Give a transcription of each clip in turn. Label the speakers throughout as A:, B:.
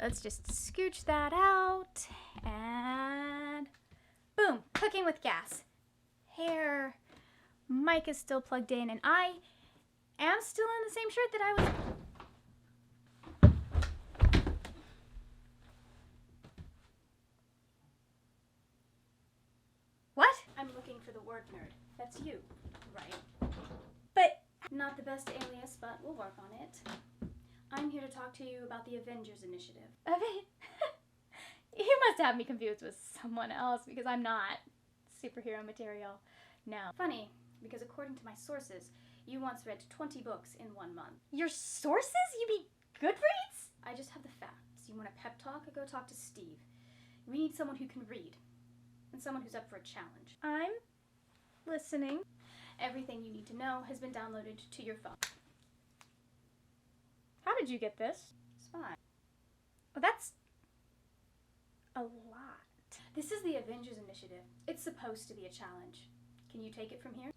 A: Let's just scooch that out, and boom, cooking with gas. Hair, mic is still plugged in, and I am still in the same shirt that I was... What? I'm looking for the word nerd. That's you, right? But not the best alias, but we'll work on it. I'm here to talk to you about the Avengers Initiative. You must have me confused with someone else because I'm not superhero material. No. Funny, because according to my sources, you once read 20 books in 1 month. Your sources? You mean Goodreads? I just have the facts. You want a pep talk? Go talk to Steve. We need someone who can read. And someone who's up for a challenge. I'm listening. Everything you need to know has been downloaded to your phone. How did you get this? It's fine. Well, that's a lot. This is the Avengers Initiative. It's supposed to be a challenge. Can you take it from here?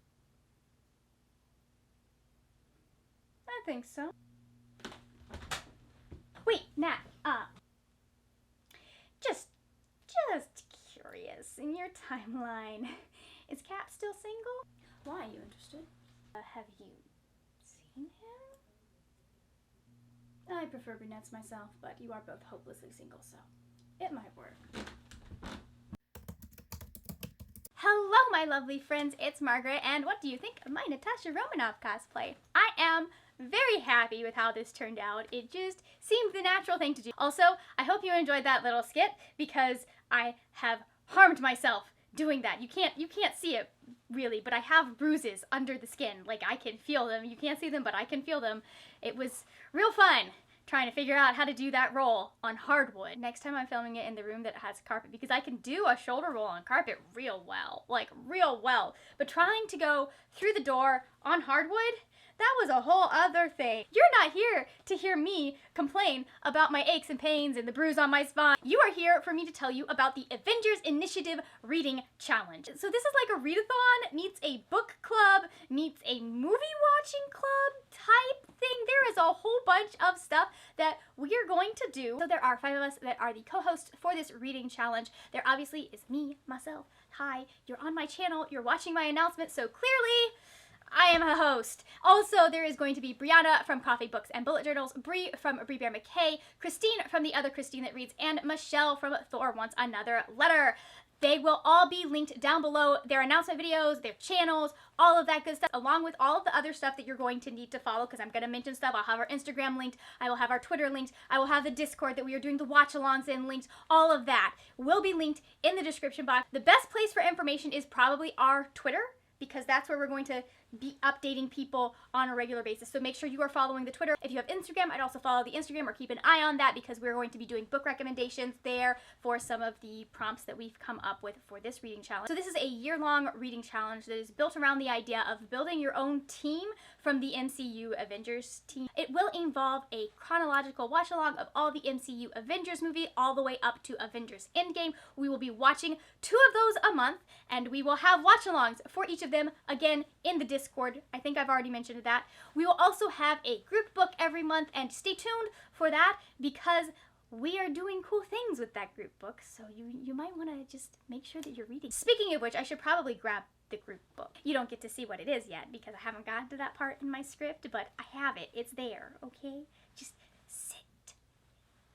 A: I think so. Wait, Nat, just curious, in your timeline, is Cap still single? Why are you interested? Have you seen him? I prefer brunettes myself, but you are both hopelessly single, so it might work. Hello, my lovely friends, it's Margaret, and what do you think of my Natasha Romanoff cosplay? I am very happy with how this turned out. It just seemed the natural thing to do. Also, I hope you enjoyed that little skit because I have harmed myself doing that. You can't see it really, but I have bruises under the skin. Like, I can feel them. You can't see them, but I can feel them. It was real fun trying to figure out how to do that roll on hardwood. Next time I'm filming it in the room that has carpet, because I can do a shoulder roll on carpet real well, like real well. But trying to go through the door on hardwood, that was a whole other thing. You're not here to hear me complain about my aches and pains and the bruise on my spine. You are here for me to tell you about the Avengers Initiative Reading Challenge. So this is like a readathon meets a book club meets a movie watching club type thing. There is a whole bunch of stuff that we are going to do. So there are 5 of us that are the co-hosts for this reading challenge. There obviously is me, myself. Hi, you're on my channel, you're watching my announcement, so clearly I am a host. Also, there is going to be Brianna from Coffee Books and Bullet Journals, Bree from Bree Bear McKay, Christine from The Other Christine That Reads, and Michelle from Thor Wants Another Letter. They will all be linked down below, their announcement videos, their channels, all of that good stuff, along with all of the other stuff that you're going to need to follow, because I'm going to mention stuff. I'll have our Instagram linked, I will have our Twitter linked, I will have the Discord that we are doing the watch-alongs in linked. All of that will be linked in the description box. The best place for information is probably our Twitter, because that's where we're going to be updating people on a regular basis. So make sure you are following the Twitter. If you have Instagram, I'd also follow the Instagram or keep an eye on that, because we're going to be doing book recommendations there for some of the prompts that we've come up with for this reading challenge. So this is a year-long reading challenge that is built around the idea of building your own team from the MCU Avengers team. It will involve a chronological watch-along of all the MCU Avengers movie all the way up to Avengers Endgame. We will be watching 2 of those a month, and we will have watch-alongs for each of them, again, in the Discord. I think I've already mentioned that. We will also have a group book every month, and stay tuned for that because we are doing cool things with that group book, so you might want to just make sure that you're reading. Speaking of which, I should probably grab the group book. You don't get to see what it is yet because I haven't gotten to that part in my script, but I have it. It's there, okay? Just sit,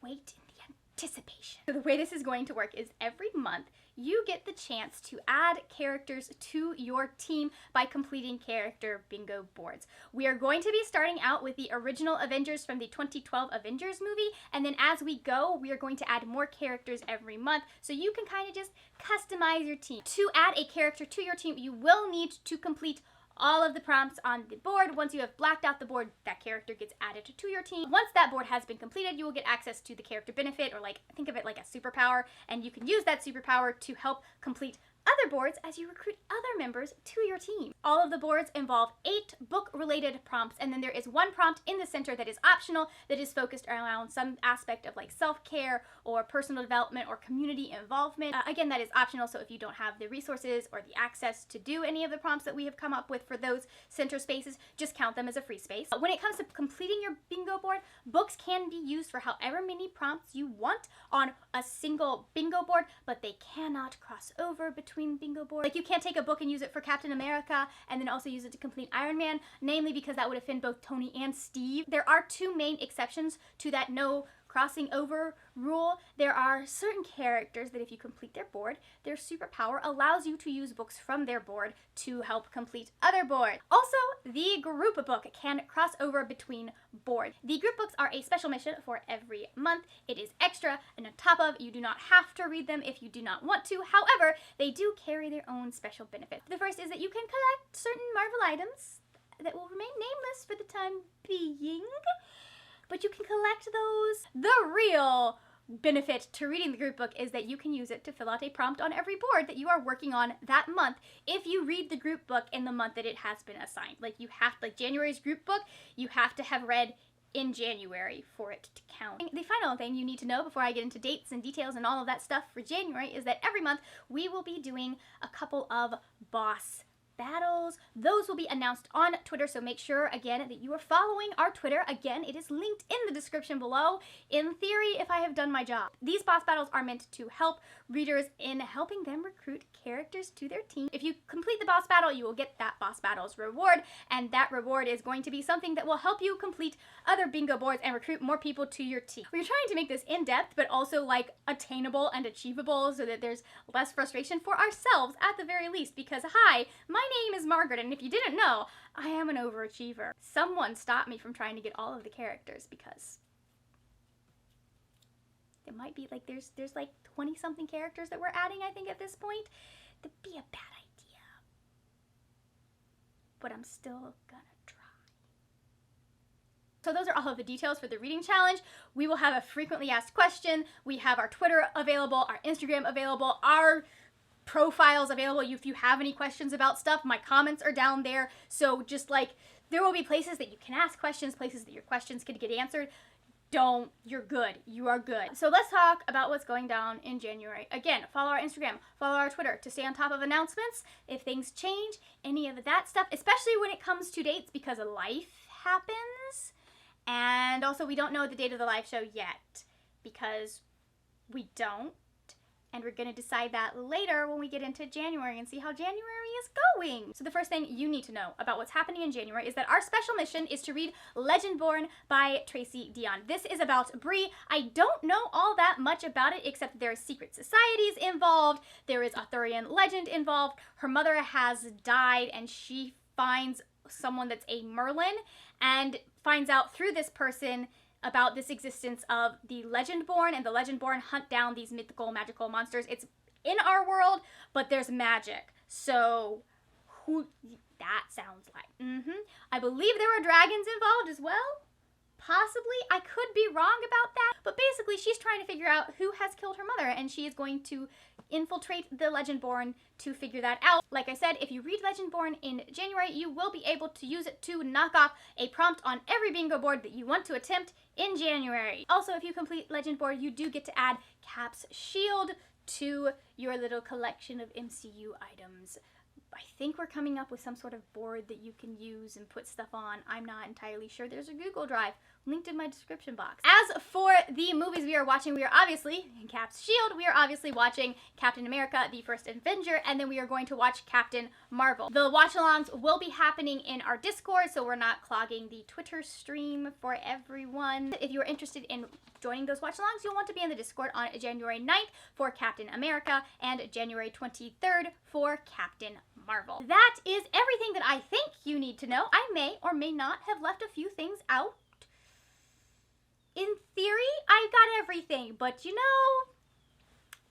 A: wait in the anticipation. So the way this is going to work is every month you get the chance to add characters to your team by completing character bingo boards. We are going to be starting out with the original Avengers from the 2012 Avengers movie, and then as we go, we are going to add more characters every month, so you can kind of just customize your team. To add a character to your team, you will need to complete all of the prompts on the board. Once you have blacked out the board, that character gets added to your team. Once that board has been completed, you will get access to the character benefit, or like, think of it like a superpower, and you can use that superpower to help complete other boards as you recruit other members to your team. All of the boards involve 8 book-related prompts, and then there is one prompt in the center that is optional, that is focused around some aspect of like self-care or personal development or community involvement. Again, that is optional, so if you don't have the resources or the access to do any of the prompts that we have come up with for those center spaces, just count them as a free space. When it comes to completing your bingo board, books can be used for however many prompts you want on a single bingo board, but they cannot cross over between bingo boards. Like, you can't take a book and use it for Captain America and then also use it to complete Iron Man, namely because that would offend both Tony and Steve. There are 2 main exceptions to that no crossing over rule. There are certain characters that if you complete their board, their superpower allows you to use books from their board to help complete other boards. Also, the group book can cross over between boards. The group books are a special mission for every month. It is extra, and on top of, you do not have to read them if you do not want to. However, they do carry their own special benefits. The first is that you can collect certain Marvel items that will remain nameless for the time being, but you can collect those. The real benefit to reading the group book is that you can use it to fill out a prompt on every board that you are working on that month if you read the group book in the month that it has been assigned. Like, you have, like January's group book, you have to have read in January for it to count. The final thing you need to know before I get into dates and details and all of that stuff for January is that every month we will be doing a couple of boss battles. Those will be announced on Twitter, so make sure, again, that you are following our Twitter. Again, it is linked in the description below, in theory, if I have done my job. These boss battles are meant to help readers in helping them recruit characters to their team. If you complete the boss battle, you will get that boss battle's reward, and that reward is going to be something that will help you complete other bingo boards and recruit more people to your team. We're trying to make this in-depth, but also, like, attainable and achievable so that there's less frustration for ourselves at the very least, because, hi, my name is Margaret, and if you didn't know, I am an overachiever. Someone stopped me from trying to get all of the characters because it might be like there's like 20-something characters that we're adding, I think, at this point. That'd be a bad idea. But I'm still gonna try. So those are all of the details for the reading challenge. We will have a frequently asked question. We have our Twitter available, our Instagram available, our profiles available. If you have any questions about stuff, my comments are down there. So just like, there will be places that you can ask questions, places that your questions can get answered. You're good. You are good. So let's talk about what's going down in January. Again, follow our Instagram, follow our Twitter to stay on top of announcements, if things change, any of that stuff, especially when it comes to dates, because life happens. And also, we don't know the date of the live show yet, because we don't. And we're going to decide that later when we get into January and see how January is going. So the first thing you need to know about what's happening in January is that our special mission is to read Legendborn by Tracy Deonn. This is about Bree. I don't know all that much about it, except that there are secret societies involved. There is Arthurian legend involved. Her mother has died, and she finds someone that's a Merlin and finds out through this person about this existence of the Legendborn, and the Legendborn hunt down these mythical, magical monsters. It's in our world, but there's magic. So, who that sounds like? I believe there were dragons involved as well. Possibly. I could be wrong about that. But basically, she's trying to figure out who has killed her mother, and she is going to infiltrate the Legendborn to figure that out. Like I said, if you read Legendborn in January, you will be able to use it to knock off a prompt on every bingo board that you want to attempt in January. Also, if you complete Legendborn, you do get to add Cap's shield to your little collection of MCU items. I think we're coming up with some sort of board that you can use and put stuff on. I'm not entirely sure. There's a Google Drive linked in my description box. As for the movies we are watching, we are obviously, in Cap's shield, we are obviously watching Captain America, the First Avenger, and then we are going to watch Captain Marvel. The watch-alongs will be happening in our Discord, so we're not clogging the Twitter stream for everyone. If you are interested in joining those watch-alongs, you'll want to be in the Discord on January 9th for Captain America and January 23rd for Captain Marvel. That is everything that I think you need to know. I may or may not have left a few things out. In theory, I got everything, but you know,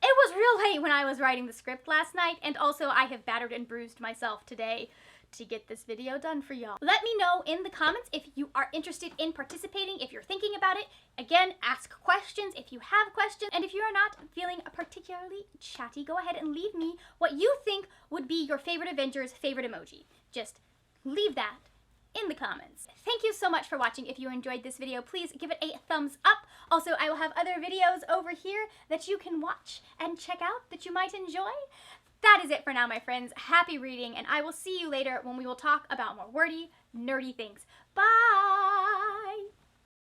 A: it was real late when I was writing the script last night, and also I have battered and bruised myself today to get this video done for y'all. Let me know in the comments if you are interested in participating, if you're thinking about it. Again, ask questions if you have questions, and if you are not feeling particularly chatty, go ahead and leave me what you think would be your favorite Avengers favorite emoji. Just leave that in the comments. Thank you so much for watching. If you enjoyed this video, please give it a thumbs up. Also, I will have other videos over here that you can watch and check out that you might enjoy. That is it for now, my friends. Happy reading, and I will see you later when we will talk about more wordy, nerdy things. Bye!